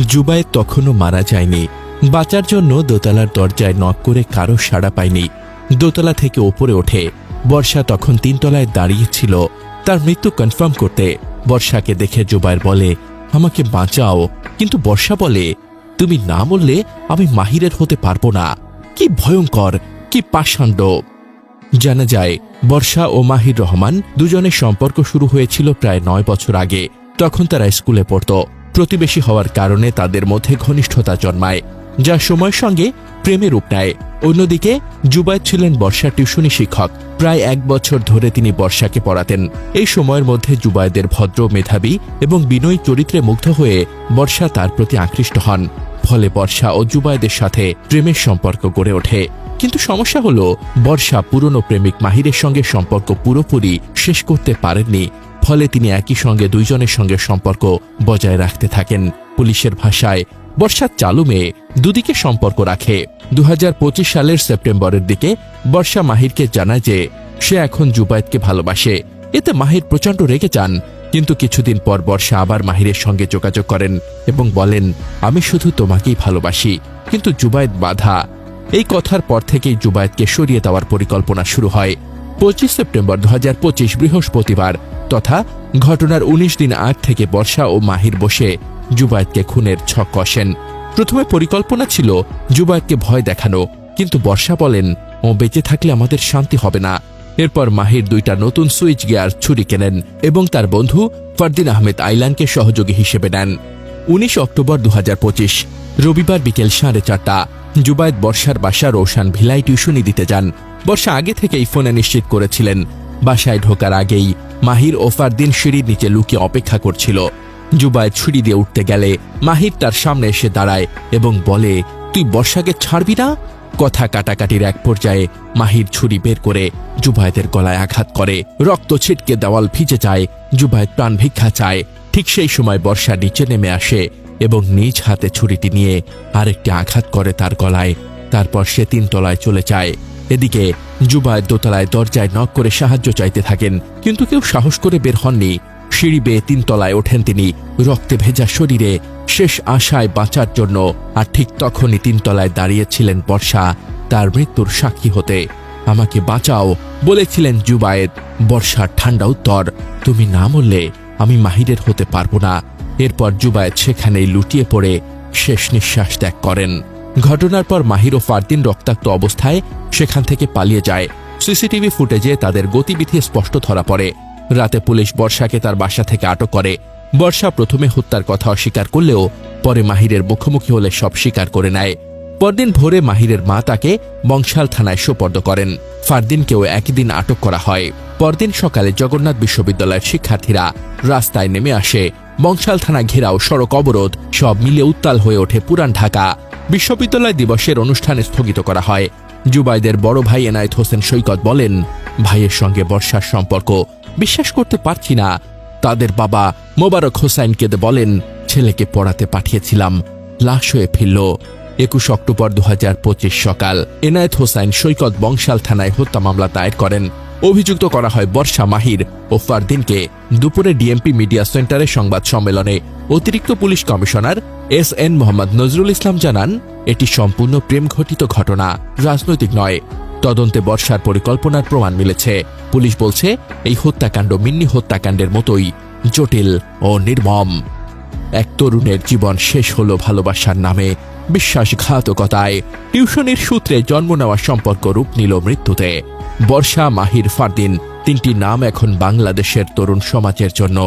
জুবায়েদ তখনও মারা যায়নি। বাঁচার জন্য দোতলার দরজায় নক করে কারো সাড়া পায়নি। দোতলা থেকে ওপরে ওঠে। বর্ষা তখন 3 তলায় দাঁড়িয়েছিল তার মৃত্যু কনফার্ম করতে। বর্ষাকে দেখে জুবায়ের বলে, আমাকে বাঁচাও। কিন্তু বর্ষা বলে, তুমি না বললে আমি মাহিরের হতে পারবো না। কি ভয়ঙ্কর, কি পাষাণ্ড। জানা যায় বর্ষা ও মাহির রহমান দুজনের সম্পর্ক শুরু হয়েছিল প্রায় 9 বছর আগে। তখন তারা স্কুলে পড়ত। প্রতিবেশী হওয়ার কারণে তাদের মধ্যে ঘনিষ্ঠতা জন্মায়, যা সময়ের সঙ্গে প্রেমে রূপ নেয়। অন্যদিকে জুবায়েদ ছিলেন বর্ষার টিউশনি শিক্ষক। প্রায় 1 বছর ধরে তিনি বর্ষাকে পড়াতেন। এই সময়ের মধ্যে জুবায়েদের ভদ্র, মেধাবী এবং বিনয়ী চরিত্রে মুগ্ধ হয়ে বর্ষা তার প্রতি আকৃষ্ট হন। ফলে বর্ষা ও জুবায়েদের সাথে প্রেমের সম্পর্ক গড়ে ওঠে। কিন্তু সমস্যা হলো, বর্ষা পুরনো প্রেমিক মাহিরের সঙ্গে সম্পর্ক পুরোপুরি শেষ করতে পারেননি। ফলে তিনি একই সঙ্গে দুইজনের সঙ্গে সম্পর্ক বজায় রাখতে থাকেন। পুলিশের ভাষায় বর্ষা চালু মেয়ে, দুদিকে সম্পর্ক রাখে। 2025 সালের সেপ্টেম্বরের দিকে বর্ষা মাহিরকে জানায় যে সে এখন জুবায়েদকে ভালোবাসে। এতে মাহির প্রচণ্ড রেগে যান। কিন্তু কিছুদিন পর বর্ষা আবার মাহিরের সঙ্গে যোগাযোগ করেন এবং বলেন, আমি শুধু তোমাকেই ভালোবাসি। কিন্তু জুবায়েদ বাধা। এই কথার পর থেকেই জুবায়েদকে সরিয়ে দেওয়ার পরিকল্পনা শুরু হয়। 25 সেপ্টেম্বর 2025 বৃহস্পতিবার তথা ঘটনার 19 দিন আগ থেকে বর্ষা ও মাহির বসে জুবায়েদকে খুনের ছক কষেন। প্রথমে পরিকল্পনা ছিল জুবায়েদকে ভয় দেখানো, কিন্তু বর্ষা বলেন, ও বেঁচে থাকলে আমাদের শান্তি হবে না। এরপর মাহির 2টা নতুন সুইচ গিয়ার ছুরি কেনেন এবং তার বন্ধু ফারদিন আহমেদ আইলানকে সহযোগী হিসেবে নেন। 19 অক্টোবর 2025 রবিবার বিকেল 4:30 জুবায়েদ বর্ষার বাসা রৌশান ভিলায় টিউশনি দিতে যান। বর্ষা আগে থেকেই ফোনে নিশ্চিত করেছিলেন। বাসায় ঢোকার আগেই মাহির ও ফারদিন সিঁড়ির নিচে লুকিয়ে অপেক্ষা করছিল। জুবায়েদ সিঁড়ি দিয়ে উঠতে গেলে মাহির তার সামনে এসে দাঁড়ায় এবং বলে, তুই বর্ষাকে ছাড়বি না? কথা কাটাকাটির এক পর্যায়ে মাহির ছুরি বের করে জুবায়েদের গলায় আঘাত করে। রক্ত ছিটকে দেওয়াল ভিজে যায়। জুবায়েদ প্রাণ ভিক্ষা চায়। ঠিক সেই সময় বর্ষা নিচে নেমে আসে এবং নিজ হাতে ছুরিটি নিয়ে আরেকটি আঘাত করে তার গলায়। তারপর সে 3 তলায় চলে যায়। এদিকে জুবায়েদ দোতলায় দরজায় নক করে সাহায্য চাইতে থাকেন, কিন্তু কেউ সাহস করে বের হননি। সিঁড়ি বেয়ে 3 তলায় ওঠেন তিনি, রক্তে ভেজা শরীরে, শেষ আশায় বাঁচার জন্য। আর ঠিক তখনই 3 তলায় দাঁড়িয়েছিলেন বর্ষা, তার মৃত্যুর সাক্ষী হতে। আমাকে বাঁচাও বলেছিলেন জুবায়েদ। বর্ষার ঠান্ডা উত্তর, তুমি না মরলে আমি মাহিরের হতে পারবো না। এরপর জুবায়েদ সেখানেই লুটিয়ে পড়ে শেষ নিঃশ্বাস ত্যাগ করেন। ঘটনার পর মাহির ও ফারদিন রক্তাক্ত অবস্থায় সেখান থেকে পালিয়ে যায়। সিসিটিভি ফুটেজে তাদের গতিবিধি স্পষ্ট ধরা পড়ে। রাতে পুলিশ বর্ষাকে তার বাসা থেকে আটক করে। বর্ষা প্রথমে হত্যার কথা অস্বীকার করলেও পরে মাহিরের মুখোমুখি হলে সব স্বীকার করে নেয়। পরদিন ভোরে মাহিরের মা তাকে বংশাল থানায় সোপর্দ করেন। ফারদিনকেও একই দিন আটক করা হয়। পরদিন সকালে জগন্নাথ বিশ্ববিদ্যালয়ের শিক্ষার্থীরা রাস্তায় নেমে আসে। বংশাল থানা ঘেরাও, সড়ক অবরোধ, সব মিলিয়ে উত্তাল হয়ে ওঠে পুরান ঢাকা। বিশ্ববিদ্যালয় দিবসের অনুষ্ঠান স্থগিত করা হয়। জুবায়েদের বড় ভাই এনায়েত হোসেন সৈকত বলেন, ভাইয়ের সঙ্গে বর্ষার সম্পর্ক বিশ্বাস করতে পারছি না। তাদের বাবা মোবারক হোসাইন কেঁদে বলেন, ছেলেকে পড়াতে পাঠিয়েছিলাম, লাশ হয়ে ফিরল। 21 অক্টোবর 2025 সকাল এনায়েত হোসাইন সৈকত বংশাল থানায় হত্যা মামলা দায়ের করেন। অভিযুক্ত করা হয় বর্ষা, মাহির ও ফারদিনকে। দুপুরে ডিএমপি মিডিয়া সেন্টারে সংবাদ সম্মেলনে অতিরিক্ত police commissioner SN Mohammad Nazrul Islam জানান, এটি সম্পূর্ণ প্রেম ঘটিত ঘটনা, রাজনৈতিক নয়। তদন্তে বর্ষার পরিকল্পনার প্রমাণ মিলেছে। পুলিশ বলছে এই হত্যাকাণ্ড মিন্নি হত্যাকাণ্ডের মতোই জটিল ও নির্মম। এক তরুণের জীবন শেষ হলো ভালোবাসার নামে, বিশ্বাসঘাতকতায়। টিউশনির সূত্রে জন্ম নেওয়া সম্পর্ক রূপ নিল মৃত্যুতে। বর্ষা, মাহির, ফারদিন 3টি নাম এখন বাংলাদেশের তরুণ সমাজের জন্য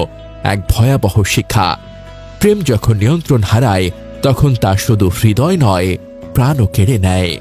এক ভয়াবহ শিক্ষা। প্রেম যখন নিয়ন্ত্রণ হারায়, তখন তা শুধু হৃদয় নয়, প্রাণও কেড়ে নেয়।